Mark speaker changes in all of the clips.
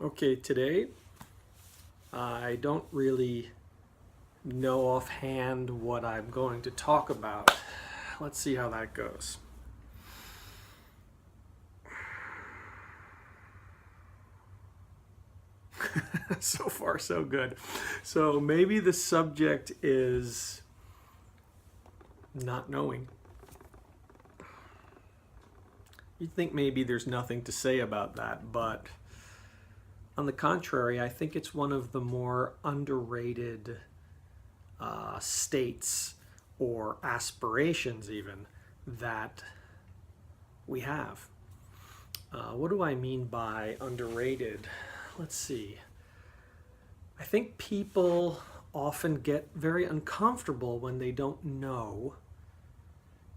Speaker 1: Okay, today I don't really know offhand what I'm going to talk about. Let's see how that goes. So far, so good. So maybe the subject is not knowing. You'd think maybe there's nothing to say about that, but on the contrary, I think it's one of the more underrated states or aspirations even that we have. What do I mean by underrated? Let's see. I think people often get very uncomfortable when they don't know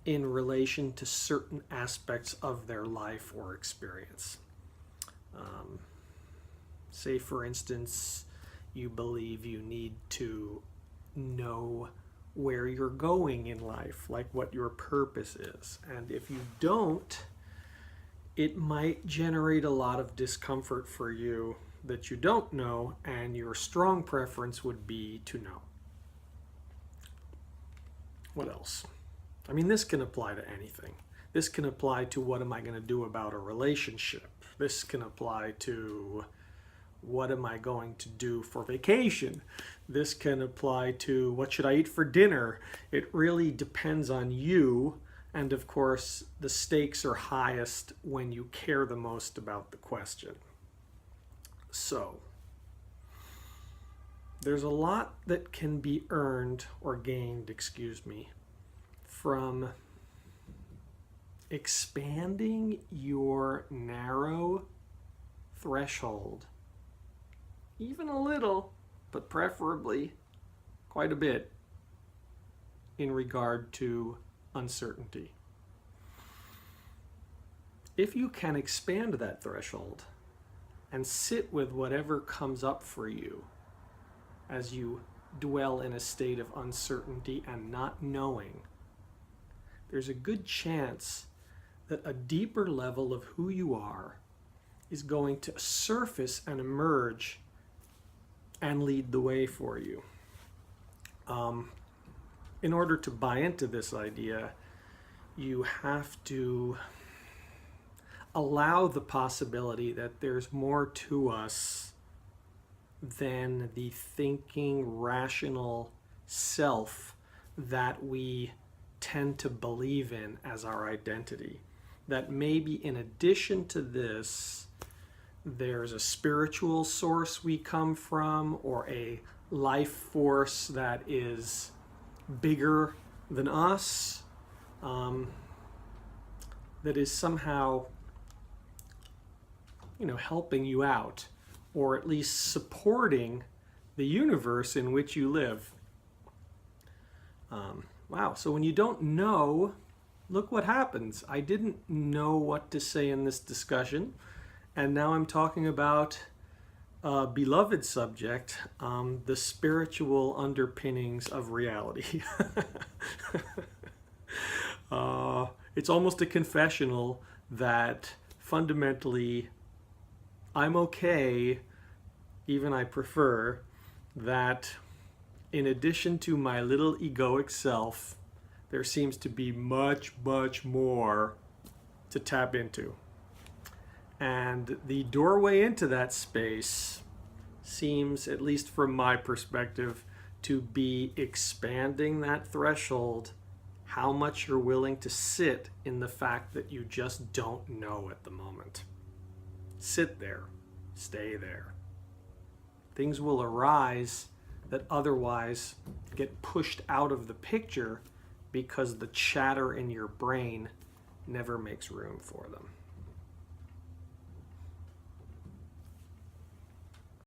Speaker 1: in relation to certain aspects of their life or experience. Say, for instance, you believe you need to know where you're going in life, like what your purpose is. And if you don't, it might generate a lot of discomfort for you that you don't know, and your strong preference would be to know. What else? I mean, this can apply to anything. This can apply to what am I going to do about a relationship. This can apply to what am I going to do for vacation. This can apply to what should I eat for dinner. It really depends on you. And of course, the stakes are highest when you care the most about the question. So, there's a lot that can be earned or gained, from expanding your narrow threshold, even a little, but preferably quite a bit, in regard to uncertainty. If you can expand that threshold and sit with whatever comes up for you as you dwell in a state of uncertainty and not knowing, there's a good chance that a deeper level of who you are is going to surface and emerge and lead the way for you. In order to buy into this idea, you have to allow the possibility that there's more to us than the thinking, rational self that we tend to believe in as our identity. That maybe in addition to this, there's a spiritual source we come from, or a life force that is bigger than us, that is somehow, helping you out, or at least supporting the universe in which you live. Wow, so when you don't know, look what happens. I didn't know what to say in this discussion, and now I'm talking about a beloved subject, the spiritual underpinnings of reality. It's almost a confessional that fundamentally I'm okay, even I prefer, that in addition to my little egoic self, there seems to be much, much more to tap into. And the doorway into that space seems, at least from my perspective, to be expanding that threshold, how much you're willing to sit in the fact that you just don't know at the moment. Sit there, stay there. Things will arise that otherwise get pushed out of the picture because the chatter in your brain never makes room for them.